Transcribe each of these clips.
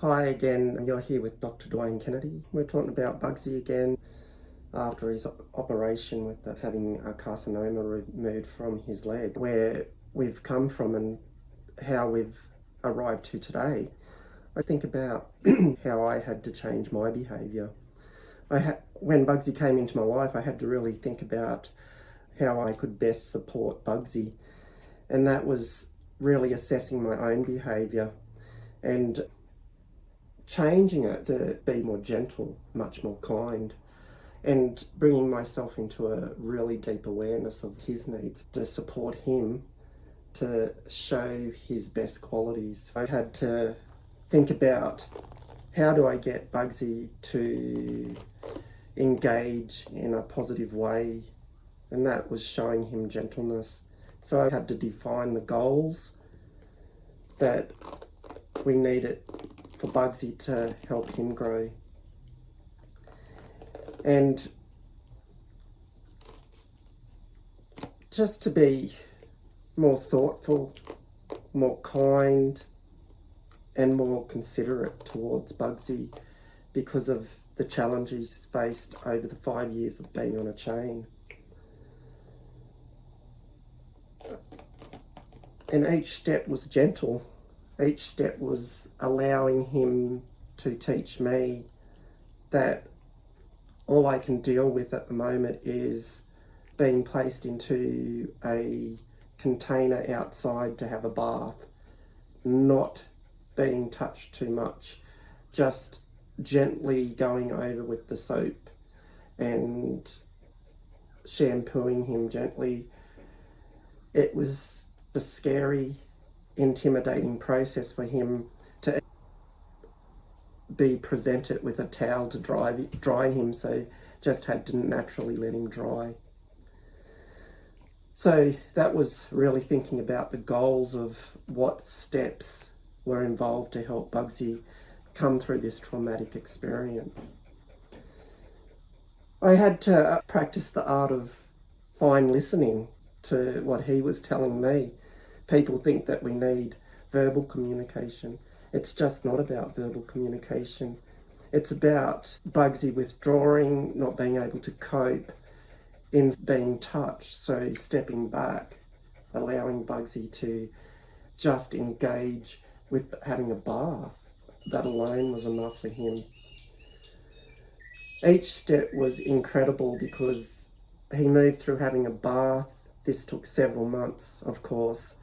Hi again, you're here with Dr. Dwayne Kennedy. We're talking about Bugsy again after his operation with having a carcinoma removed from his leg, where we've come from and how we've arrived to today. I think about how I had to change my behaviour. When Bugsy came into my life, I had to really think about how I could best support Bugsy, and that was really assessing my own behaviour and changing it to be more gentle, much more kind, and bringing myself into a really deep awareness of his needs to support him to show his best qualities. I had to think about how do I get Bugsy to engage in a positive way, and that was showing him gentleness. So I had to define the goals that we needed for Bugsy to help him grow. And just to be more thoughtful, more kind, and more considerate towards Bugsy because of the challenge he's faced over the 5 years of being on a chain. And each step was gentle. Each step was allowing him to teach me that all I can deal with at the moment is being placed into a container outside to have a bath, not being touched too much, just gently going over with the soap and shampooing him gently. It was a scary, intimidating process for him to be presented with a towel to dry him, so just had to naturally let him dry. So that was really thinking about the goals of what steps were involved to help Bugsy come through this traumatic experience. I had to practice the art of fine listening to what he was telling me. People think that we need verbal communication. It's just not about verbal communication. It's about Bugsy withdrawing, not being able to cope, in being touched. So stepping back, allowing Bugsy to just engage with having a bath. That alone was enough for him. Each step was incredible because he moved through having a bath. This took several months, of course.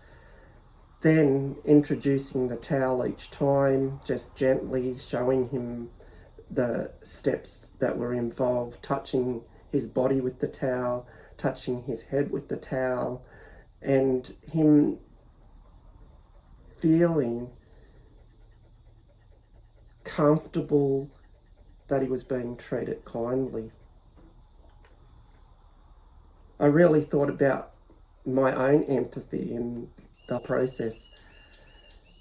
Then introducing the towel each time, just gently showing him the steps that were involved, touching his body with the towel, touching his head with the towel, and him feeling comfortable that he was being treated kindly. I really thought about my own empathy in the process.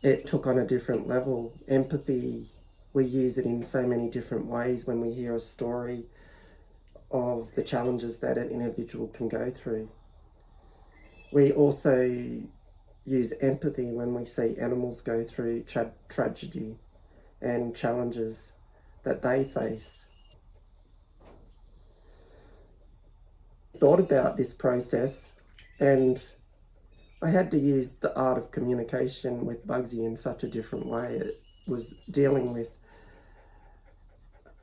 It took on a different level. Empathy, we use it in so many different ways when we hear a story of the challenges that an individual can go through. We also use empathy when we see animals go through tragedy and challenges that they face. Thought about this process, and I had to use the art of communication with Bugsy in such a different way. It was dealing with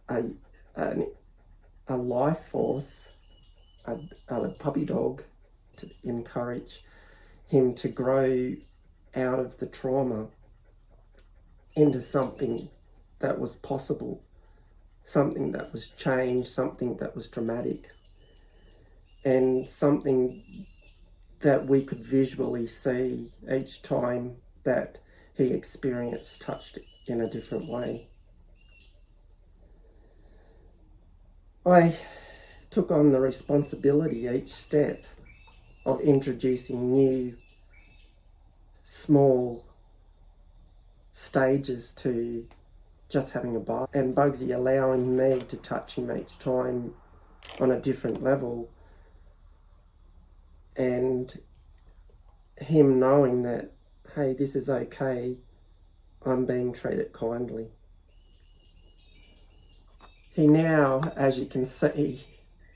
a life force, a puppy dog, to encourage him to grow out of the trauma into something that was possible, something that was changed, something that was dramatic, and something that we could visually see each time that he experienced touched in a different way. I took on the responsibility each step of introducing new small stages to just having a bath, and Bugsy allowing me to touch him each time on a different level, and him knowing that, hey, this is okay, I'm being treated kindly. He now, as you can see,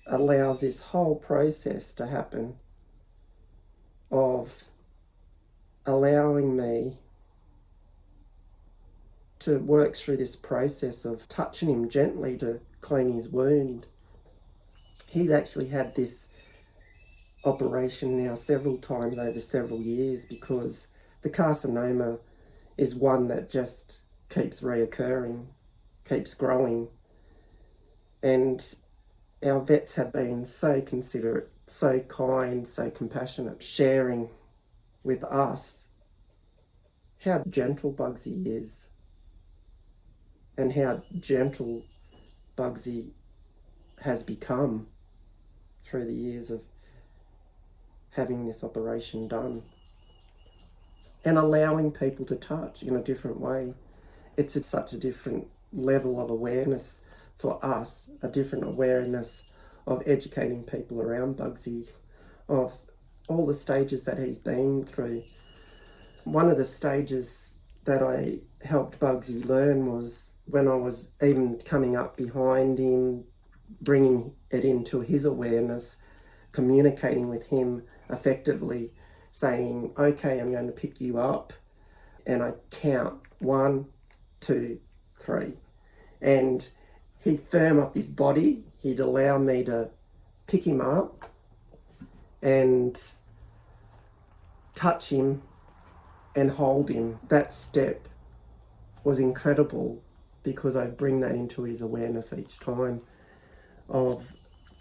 allows this whole process to happen of allowing me to work through this process of touching him gently to clean his wound. He's actually had this operation now several times over several years because the carcinoma is one that just keeps reoccurring, keeps growing. And our vets have been so considerate, so kind, so compassionate, sharing with us how gentle Bugsy is and how gentle Bugsy has become through the years of having this operation done and allowing people to touch in a different way. It's at such a different level of awareness for us, a different awareness of educating people around Bugsy, of all the stages that he's been through. One of the stages that I helped Bugsy learn was when I was even coming up behind him, bringing it into his awareness, communicating with him effectively, saying, okay, I'm going to pick you up, and I count 1, 2, 3. And he'd firm up his body, he'd allow me to pick him up and touch him and hold him. That step was incredible because I bring that into his awareness each time of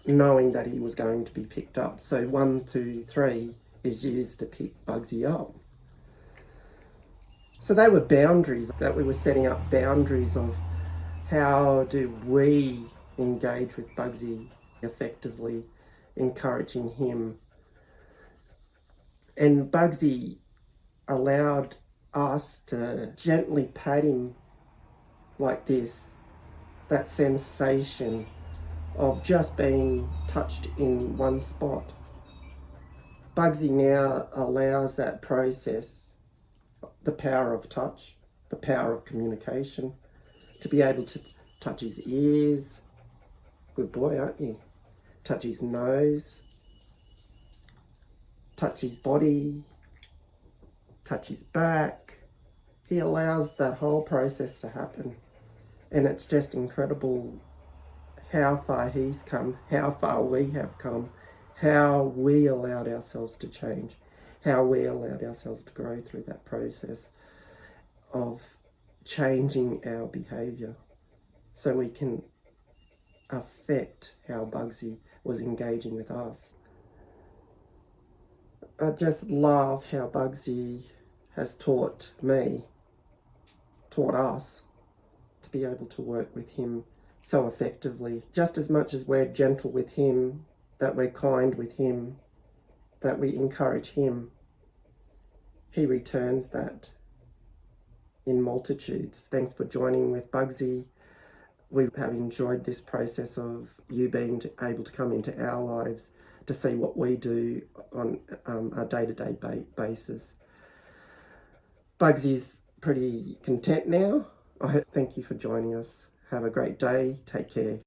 knowing that he was going to be picked up. So 1, 2, 3 is used to pick Bugsy up. So they were boundaries that we were setting up, boundaries of how do we engage with Bugsy effectively, encouraging him. And Bugsy allowed us to gently pat him like this, that sensation of just being touched in one spot. Bugsy now allows that process, the power of touch, the power of communication, to be able to touch his ears. Good boy, aren't you? Touch his nose, touch his body, touch his back. He allows that whole process to happen. And it's just incredible how far he's come, how far we have come, how we allowed ourselves to change, how we allowed ourselves to grow through that process of changing our behaviour so we can affect how Bugsy was engaging with us. I just love how Bugsy has taught me, taught us, to be able to work with him so effectively. Just as much as we're gentle with him, that we're kind with him, that we encourage him, he returns that in multitudes. Thanks for joining with Bugsy. We have enjoyed this process of you being able to come into our lives to see what we do on a day-to-day basis. Bugsy's pretty content now. I thank you for joining us. Have a great day. Take care.